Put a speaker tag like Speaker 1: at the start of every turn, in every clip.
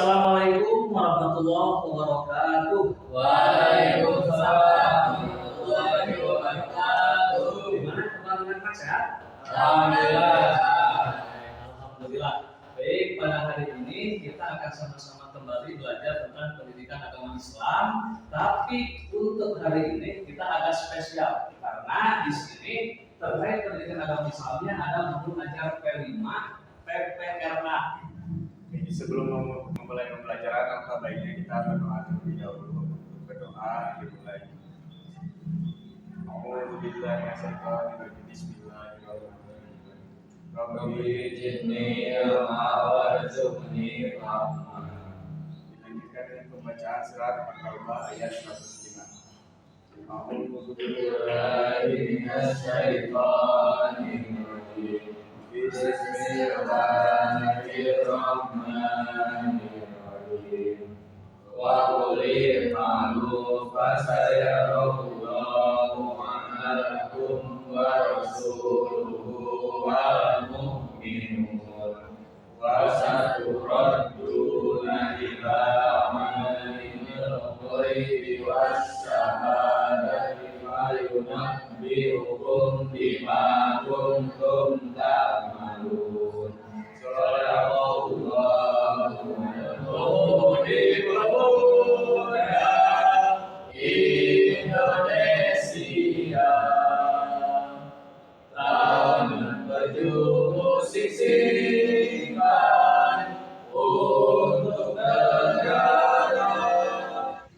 Speaker 1: Assalamualaikum warahmatullahi wabarakatuh.
Speaker 2: Waalaikumsalam warahmatullahi wabarakatuh.
Speaker 1: Gimana teman-teman sehat?
Speaker 2: Alhamdulillah.
Speaker 1: Alhamdulillah. Baik, pada hari ini kita akan sama-sama kembali belajar tentang pendidikan agama Islam. Tapi untuk hari ini kita agak spesial karena di sini terkait pendidikan agama Islamnya ada modul ajar P5 PPRA.
Speaker 3: Jadi sebelum memulai pembelajaran, alangkah baiknya kita berdoa terlebih dahulu. Berdoa dimulai. Alhamdulillah ya syaitan. Bismillahirrahmanirrahim.
Speaker 2: Rabbi zidni ilma warzuqni rahmah.
Speaker 3: Dilanjutkan dengan pembacaan surat Al-Taubah ayat 105.
Speaker 2: A'udzu billahi minasy syaithanir rajim. Bismillahirrahmanirrahim. Wa qulil ma'ruf fasayarallahu amalakum wa rasuluhu wal mu'minun wa saturadduna ila alimil ghaibi wasyahadati fa yunabbi'ukum bima kuntum ta'malun. Shallallahul Indonesia tanah berjumpa sisihkan untuk negara.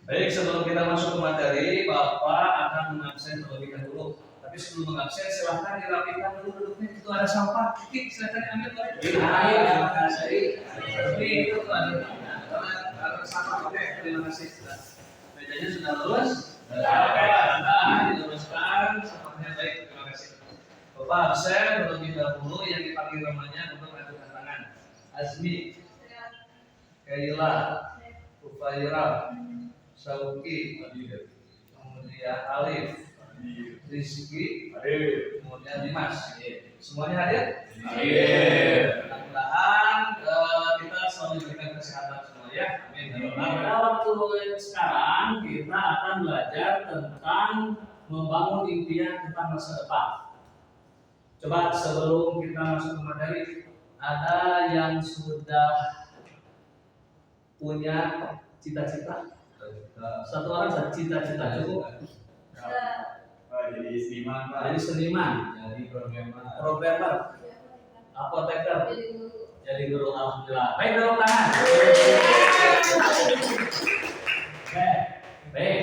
Speaker 1: Baik, sebelum kita masuk ke materi, Bapak akan mengabsen terlebih dahulu. Tapi sebelum mengabsen, silahkan dirapikan dulu duduknya. Itu ada sampah, titik, silahkan ambil oleh. Terima kasih. Seperti itu tuh ada. Kalau sampah, oke, terima kasih. Mejanya sudah lurus. Oke, diluruskan. Sampahnya baik, terima kasih. Bapak absen terlebih dahulu yang dipanggil namanya untuk mengajukan tangan. Azmi, Kaila, Ufaira, Sauki, kemudian Alif, Rizky, kemudian Dimas. Semuanya hadir? Mudah-mudahan kita selalu diberikan kesehatan semua ya. Amin. Pada waktu sekarang kita akan belajar tentang membangun impian tentang masa depan. Coba sebelum kita masuk ke materi, ada yang sudah punya cita-cita? Satu orang satu cita-cita cukup.
Speaker 3: Jadi seniman, Pak.
Speaker 1: Jadi seniman,
Speaker 2: Jadi
Speaker 1: programmer, apoteker, jadi guru. Alhamdulillah. Baik, dorong tangan. Oke, baik.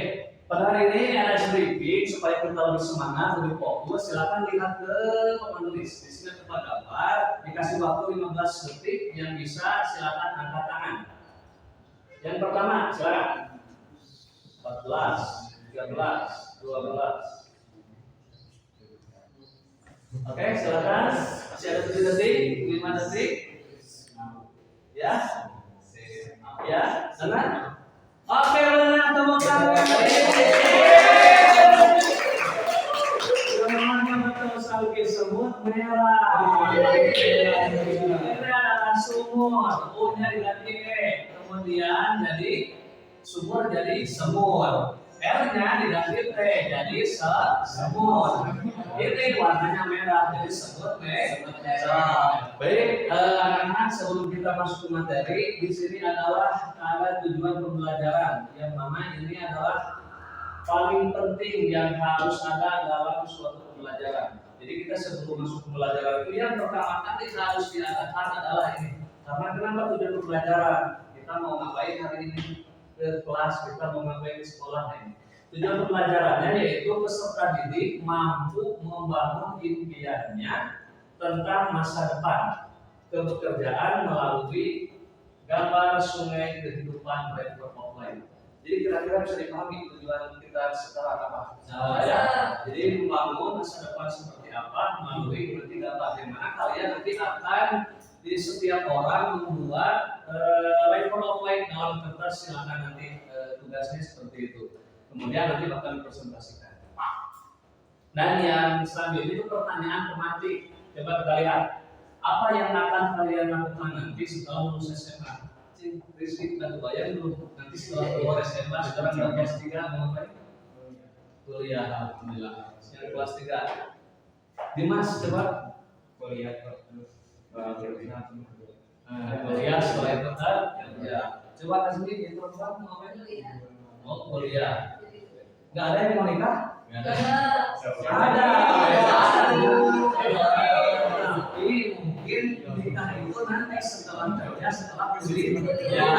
Speaker 1: Pada hari ini ada sedikit supaya kita lebih semangat, lebih fokus. Silakan lihat ke penulis. Di sini tempat gambar. Dikasih waktu 15 detik. Yang bisa silakan angkat tangan. Yang pertama, silakan. 14, 13, 12. Oke, silakan. Masih ada 7 detik, 5 detik. Ya, ya, benar. Oke, benar, tepuk tangan. Teman-teman betul salki semut merah. Ini adalah sumur, U-nya diganti E, kemudian jadi sumur jadi semur. R-nya diganti T jadi semut. Ini warnanya merah jadi semut merah. Baik, anak-anak, sebelum kita masuk ke materi, di sini adalah ada tujuan pembelajaran yang mana ini adalah paling penting yang harus ada dalam suatu pembelajaran. Jadi kita sebelum masuk ke pembelajaran itu yang pertama kali harus diadakan adalah ini. Karena kenapa tujuan pembelajaran? Kita mau ngapain hari ini? Ke kelas, kita mau ngapain di sekolah ini. Tujuan pembelajarannya yaitu peserta didik mampu membangun impiannya tentang masa depan kepekerjaan melalui gambar sungai kehidupan Redford Offline. Jadi kira-kira bisa dipahami tujuan kita sekarang apa? Ya. Jadi membangun masa depan seperti apa melalui gambar. Di mana kalian nanti akan di setiap orang membuat Redford Offline dalam kertas. Silakan nanti tugasnya seperti itu. Kemudian nanti bakal dipresentasikan. Dan yang selanjutnya itu pertanyaan tematik. Coba kita lihat apa yang akan kalian lakukan nanti setelah lulus SMA. Cing Rizky dan bayang dulu nanti setelah keluar SMA sekarang udah kelas 3 mau ngapain? Kuliah, alhamdulillah. Yang kelas 3. Dimas coba
Speaker 3: kuliah terus
Speaker 1: kuliah setelah itu kan ya coba kasih itu program mau ngapain? Mau kuliah. Nggak ada yang mau nikah?
Speaker 3: nggak ada
Speaker 1: Ada. Tapi mungkin nikah itu nanti setelah kerja, setelah kuliah. Ya,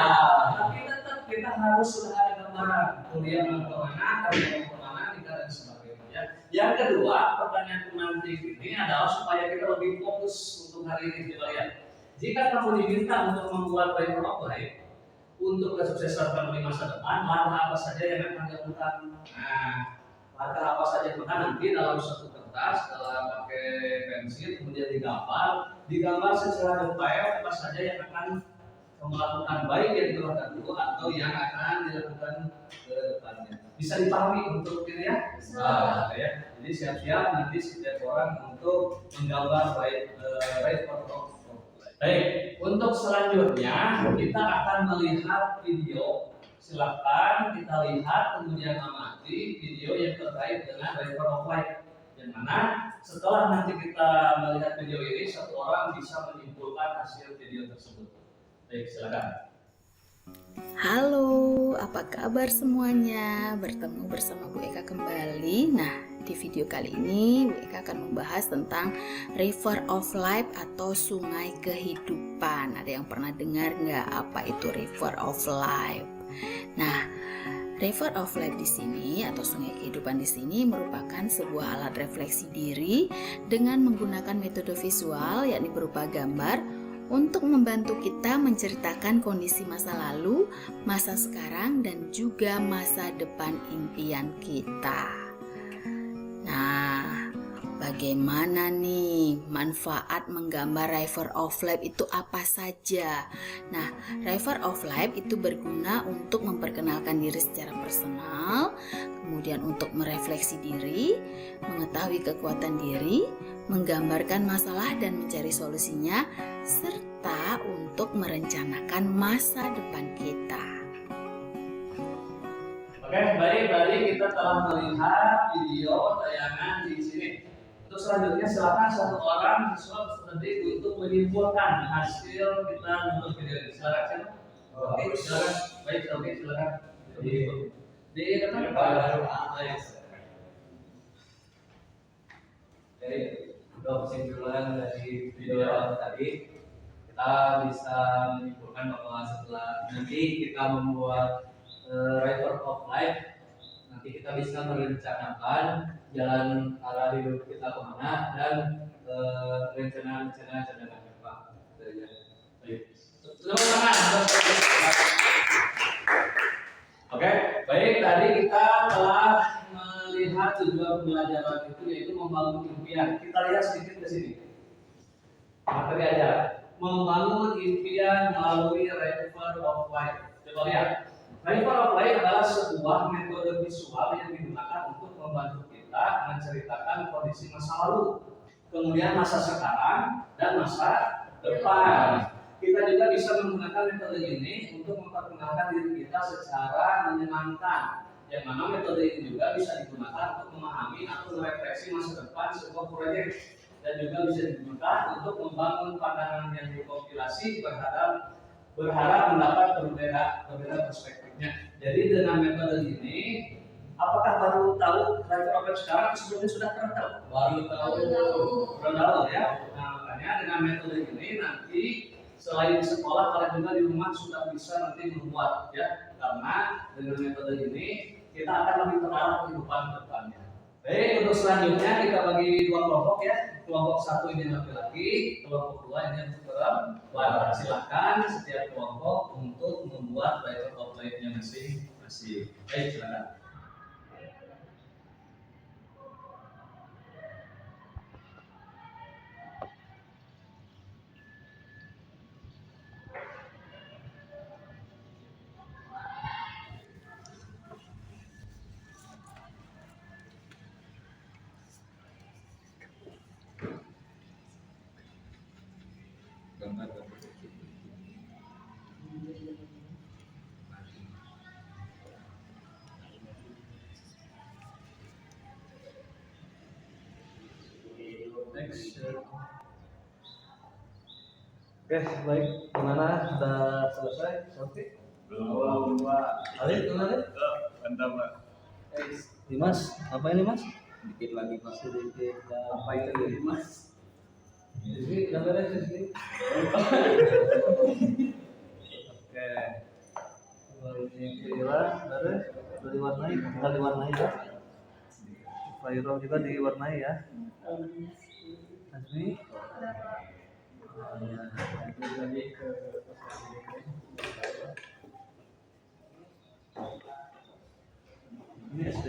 Speaker 1: tapi tetap kita harus sudah ada gambaran kuliah mau kemana, kerja mau kemana, nikah dan sebagainya. Yang kedua, pertanyaan nanti ini adalah supaya kita lebih fokus untuk hari ini kita lihat. Jika kamu diminta untuk membuat paper of life untuk kesuksesan kamu di masa depan, langkah apa saja yang akan dilakukan? Nah, langkah apa saja maka nanti dalam satu kertas, dalam pakai pensil, kemudian digambar secara detail apa saja yang akan kamu lakukan, baik yang dilakukan dulu atau yang akan dilakukan ke depannya. Bisa dipahami untuk ini ya? Nah, ya. Jadi siap-siap nanti setiap orang untuk menggambar baik foto. Baik, untuk selanjutnya kita akan melihat video. Silakan kita lihat kemudian amati video yang terkait dengan River of Life. Yang mana setelah nanti kita melihat video ini, satu orang bisa menyimpulkan hasil video tersebut. Baik, silakan.
Speaker 4: Halo, apa kabar semuanya? Bertemu bersama Bu Eka kembali. Nah, di video kali ini Bu Eka akan membahas tentang River of Life atau Sungai Kehidupan. Ada yang pernah dengar nggak apa itu River of Life? Nah, River of Life di sini atau Sungai Kehidupan di sini merupakan sebuah alat refleksi diri dengan menggunakan metode visual yakni berupa gambar untuk membantu kita menceritakan kondisi masa lalu, masa sekarang, dan juga masa depan impian kita. Nah, bagaimana nih manfaat menggambar River of Life itu apa saja? Nah, River of Life itu berguna untuk memperkenalkan diri secara personal, kemudian untuk merefleksi diri, mengetahui kekuatan diri, menggambarkan masalah dan mencari solusinya, serta untuk merencanakan masa depan kita.
Speaker 1: Oke, baik. Tadi kita telah melihat video tayangan di sini. Untuk selanjutnya silakan satu orang siswa nanti untuk menyimpulkan hasil kita menonton video ini. Silakan. Oke, silakan. Baik, oke, silakan. Di depan baik.
Speaker 5: Jadi untuk kesimpulan dari video tadi, kita bisa menyimpulkan bahwa setelah nanti kita membuat River of Life, nanti kita bisa merencanakan jalan arah hidup kita kemana dan rencana-rencana cadangan apa. Baik.
Speaker 1: Oke, baik. Tadi kita telah melihat tujuan pembelajaran itu yaitu membangun impian. Kita lihat sedikit ke sini. Materi aja. Membangun impian melalui River of Life. Coba lihat. River of Life adalah sebuah metode visual yang digunakan untuk membantu kita menceritakan kondisi masa lalu, kemudian masa sekarang, dan masa depan. Kita juga bisa menggunakan metode ini untuk memperkenalkan diri kita secara menyenangkan. Yang mana metode ini juga bisa digunakan untuk memahami atau merefleksi masa depan sebuah proyek, dan juga bisa digunakan untuk membangun pandangan yang dikompilasi berharap mendapat berbeda perspektifnya. Jadi dengan metode ini, apakah baru tahu River of Life sekarang? Sebelumnya sudah pernah tahu? Baru tahu ya. Nah, makanya dengan metode ini nanti selain di sekolah, kalian juga di rumah sudah bisa nanti membuat ya, karena dengan metode ini kita akan lebih terarah kehidupan depannya. Baik, untuk selanjutnya kita bagi dua kelompok ya. Kelompok satu ini laki-laki, kelompok dua ini perempuan. Silakan setiap kelompok untuk membuat River of Life-nya masing-masing. Baik, silakan.
Speaker 5: Oke, baik. Gimana? Sudah selesai? Oke.
Speaker 3: Belum.
Speaker 5: Alif, gimana?
Speaker 3: Mantap, Pak.
Speaker 5: Dimas, apa ini Mas?
Speaker 3: Dikit lagi, Pak.
Speaker 5: Sedikit. Apa itu Dimas? Jadi, udah beres di sini. Oke. Ini kira beres. Sudah diwarnai, tinggal diwarnai ya. Fairoh juga diwarnai ya. Azmi. Lagi ke ini SD,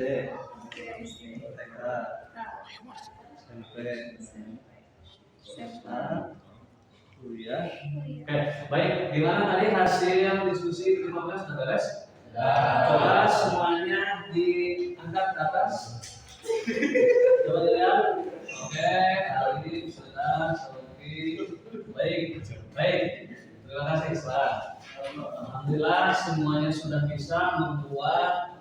Speaker 5: TK, SMP, SMA, kuliah.
Speaker 1: Oke, baik. Gimana tadi hasil diskusi 15 sudah beres? Coba semuanya diangkat ke atas. Coba dilihat. Oke, kali ini sudah selesai. Baik, baik. Terima kasih Islam. Alhamdulillah semuanya sudah bisa membuat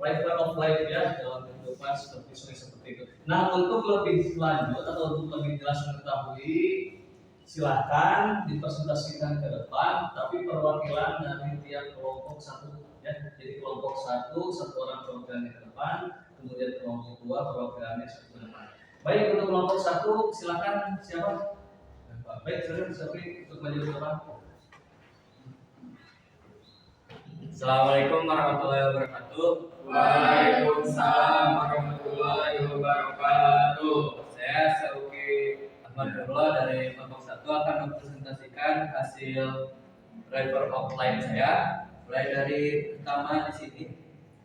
Speaker 1: River of Life ya dalam kehidupan seperti itu. Nah, untuk lebih lanjut atau untuk lebih jelas mengetahui, silahkan dipresentasikan ke depan. Tapi perwakilan dari tiap kelompok satu ya. Jadi kelompok satu orang perwakilannya ke depan, kemudian kelompok dua perwakilannya satu ke depan. Baik, untuk kelompok satu silakan siapa? Baik, silakan untuk maju ke depan.
Speaker 5: Assalamualaikum warahmatullahi wabarakatuh.
Speaker 2: Waalaikumsalam warahmatullahi wabarakatuh.
Speaker 5: Saya Sauki Ahmad Nurullah dari kelompok 1 akan mempresentasikan hasil River of Life saya. Mulai dari pertama di sini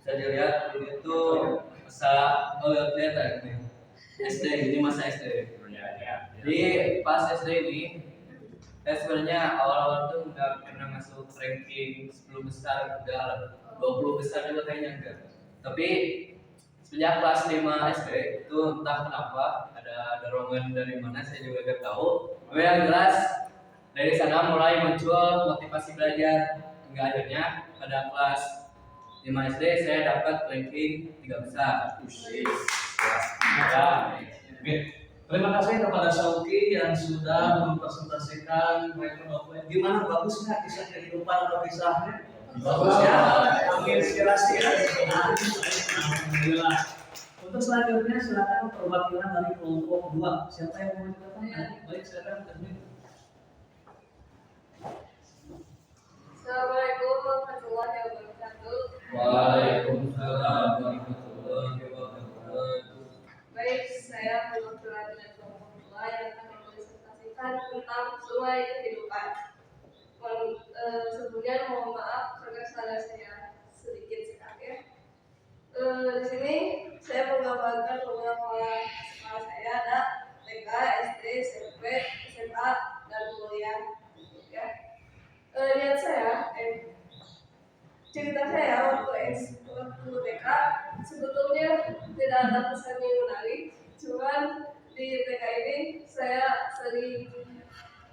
Speaker 5: bisa dilihat ini tuh lihat ini SD, ini masa SD. Jadi pas SD ini saya sebenarnya awal-awal tuh nggak pernah masuk ranking 10 besar, udah 20 besar juga kayaknya enggak. Tapi sejak kelas 5 SD itu entah kenapa ada dorongan dari mana saya juga nggak tahu. Tapi yang jelas dari sana mulai muncul motivasi belajar hingga akhirnya pada kelas 5 SD saya dapat ranking 3 besar.
Speaker 1: Oke. Terima kasih kepada Sauki yang sudah mempresentasikan River of Life. Gimana, bagus nggak kisah kehidupan atau kisahnya? Bagus ya, menginspirasi ya. Alhamdulillah. Untuk selanjutnya silakan perwakilan dari kelompok 2. Siapa yang mau menceritakan? Baik, silakan.
Speaker 6: Assalamualaikum warahmatullahi wabarakatuh.
Speaker 5: Waalaikumsalam warahmatullahi wabarakatuh.
Speaker 6: Baik, saya perwakilan dari kelompok 2 yang akan mempresentasikan tentang sungai kehidupan. Sebelumnya mohon maaf karena salah saya sedikit sekali ya. Di sini saya menggambarkan beberapa sekolah saya ada TK, SD, SMP, SMA, dan kuliah. Ya. Lihat saya, cerita saya waktu TK sebetulnya tidak ada pesan yang menarik, cuman di TK ini saya sering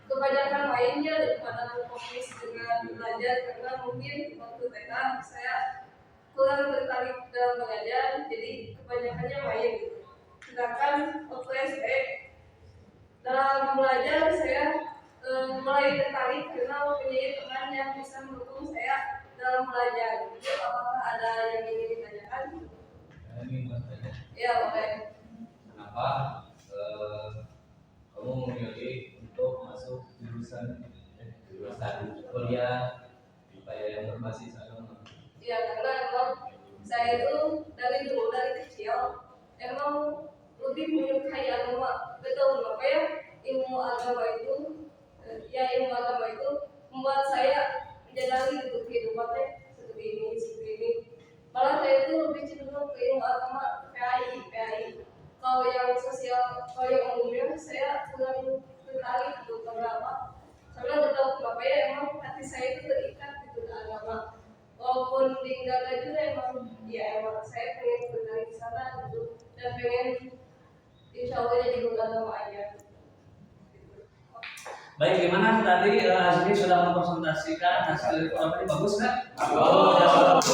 Speaker 6: kebanyakan mainnya daripada fokus dengan belajar karena mungkin waktu TK saya kurang tertarik dalam belajar, jadi kebanyakannya main gitu. Sedangkan waktu SD dalam belajar saya mulai tertarik karena mempunyai teman yang bisa mendukung saya dalam belajar. Jadi apakah ada yang ingin ditanyakan?
Speaker 5: Ini bertanya.
Speaker 6: Ya, boleh.
Speaker 5: Kenapa kamu memilih untuk masuk jurusan kuliah kayak yang berbasis agama?
Speaker 6: Ya, karena emang saya itu dari kecil emang lebih menyukai agama. Betul, kenapa ya? Ilmu agama itu membuat saya menjadi gitu kehidupannya seperti ini. Malah saya itu lebih cenderung ke ilmu agama PAI. Kalau yang sosial, kalau yang umumnya saya kurang tertarik untuk agama. Karena betul kenapa ya emang hati saya itu terikat gitu ke agama. Walaupun di enggak juga emang saya pengen tertarik ke sana gitu dan pengen insya Allah jadi guru agama aja.
Speaker 1: Baik, gimana tadi Azmi sudah mempresentasikan hasil apa ini, bagus nggak?
Speaker 5: Bagus.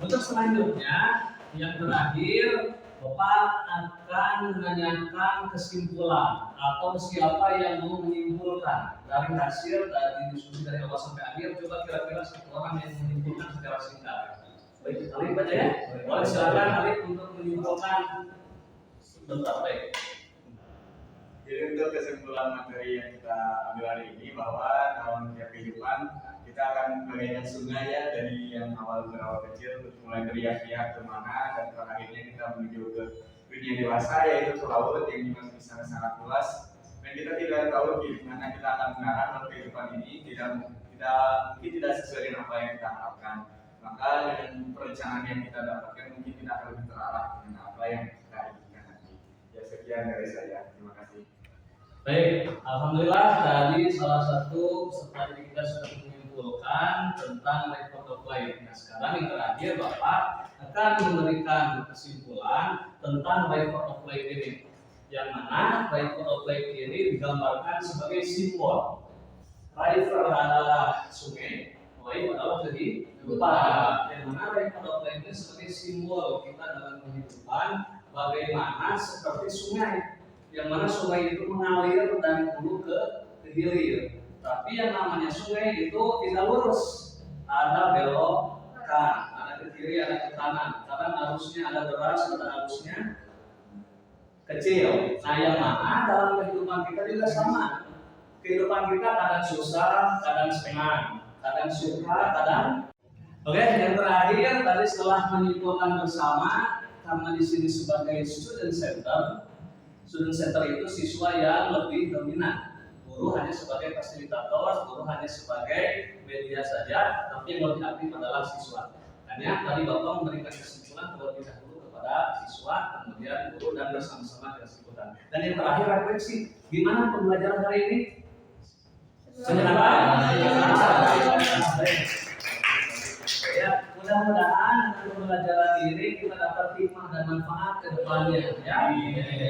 Speaker 1: Untuk selanjutnya yang terakhir Bapak akan menanyakan kesimpulan atau siapa yang mau menyimpulkan dari hasil dari diskusi dari awal sampai akhir. Coba kira-kira satu orang yang menyimpulkan secara singkat. Baik, Alif baca ya. Boleh silakan Alif untuk menyimpulkan. Bentar, baik.
Speaker 3: Jadi untuk kesimpulan materi yang kita ambil hari ini bahwa dalam tiap kehidupan kita akan bagaikan sungai ya, dari yang awal berawal kecil mulai teriak-teriak kemana dan akhirnya kita menuju ke dunia dewasa yaitu ke laut yang dimasuki sangat-sangat luas, dan kita tidak tahu di mana kita akan mengarah dalam kehidupan ini mungkin tidak sesuai dengan apa yang kita harapkan. Maka dengan perencanaan yang kita dapatkan mungkin kita akan lebih terarah dengan apa yang kita inginkan nanti. Ya, sekian dari saya. Terima kasih.
Speaker 1: Baik, alhamdulillah tadi salah satu peserta didik kita sudah menyimpulkan tentang record of life. Nah, sekarang yang terakhir Bapak akan memberikan kesimpulan tentang record of life ini. Yang mana record of life ini digambarkan sebagai simbol. River adalah sungai, life adalah kehidupan. Yang mana record of life ini sebagai simbol kita dalam kehidupan, bagaimana seperti sungai. Yang mana sungai itu mengalir dari hulu ke hilir. Tapi yang namanya sungai itu tidak lurus, ada belokan, ada ke kiri, ada ke kanan. Kadang arusnya ada deras, ada arusnya kecil. Nah, yang mana dalam kehidupan kita juga sama. Kehidupan kita kadang susah, kadang senang, kadang suka, kadang. Oke, yang terakhir tadi setelah menyimpulkan bersama, karena di sini sebagai student center. Student center itu siswa yang lebih dominan. Guru hanya sebagai fasilitator, guru hanya sebagai media saja, tapi yang lebih aktif adalah siswa. Hanya tadi Bapak memberikan kesimpulan terlebih dahulu kepada siswa, kemudian guru dan bersama-sama kesimpulan. Dan yang terakhir refleksi, gimana pembelajaran hari ini? Menyenangkan? Ya, mudah-mudahan dengan pembelajaran ini kita dapat hikmah dan manfaat ke depannya ya.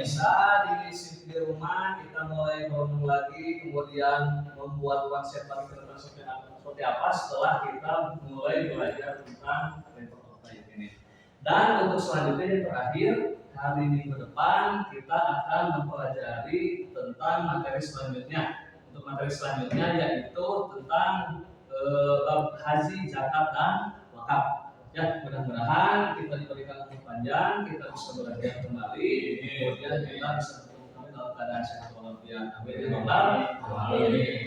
Speaker 1: Bisa diisi di rumah, kita mulai ngomong lagi, kemudian membuat konsep lagi ke depan seperti apa setelah kita mulai belajar tentang record of life ini. Dan untuk selanjutnya yang terakhir, hari Minggu depan kita akan mempelajari tentang materi selanjutnya. Untuk materi selanjutnya yaitu tentang haji, zakat, dan wakaf. Ya, mudah-mudahan kita diberikan umur panjang, kita bisa belajar kembali, kemudian kita bisa bertemu kembali dalam keadaan sehat walafiat. Amin.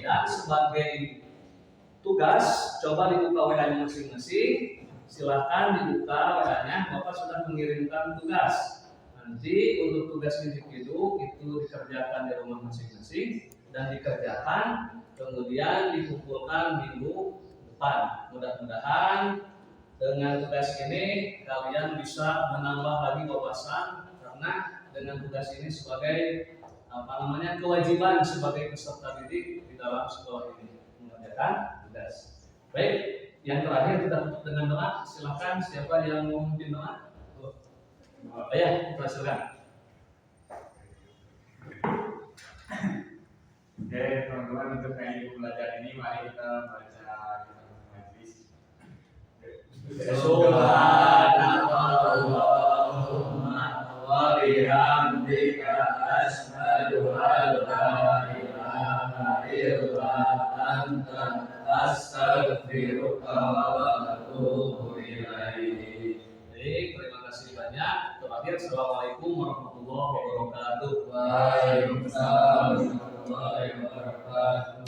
Speaker 1: Dan sebagai tugas, coba dibuka WA-nya masing-masing. Silakan dibuka WA-nya. Bapak sudah mengirimkan tugas. Nanti untuk tugas individu itu dikerjakan di rumah masing-masing dan dikerjakan, kemudian dikumpulkan minggu depan. Mudah-mudahan dengan tugas ini kalian bisa menambah lagi wawasan, karena dengan tugas ini sebagai kewajiban sebagai peserta didik di dalam sekolah ini mengerjakan tugas. Baik, yang terakhir kita tutup dengan doa. Silakan siapa yang mau memimpin doa? Ya, silakan.
Speaker 3: Oke, teman-teman, untuk yang belajar ini mari kita baca kitab majlis.
Speaker 2: Subhanallahumma wa bihamdika asyhadu an la ilaha illa anta astaghfiruka wa atubu ilaik.
Speaker 1: Baik, terima kasih banyak. Terakhir, assalamualaikum warahmatullahi wabarakatuh.
Speaker 2: Waalaikumsalam warahmatullahi wabarakatuh.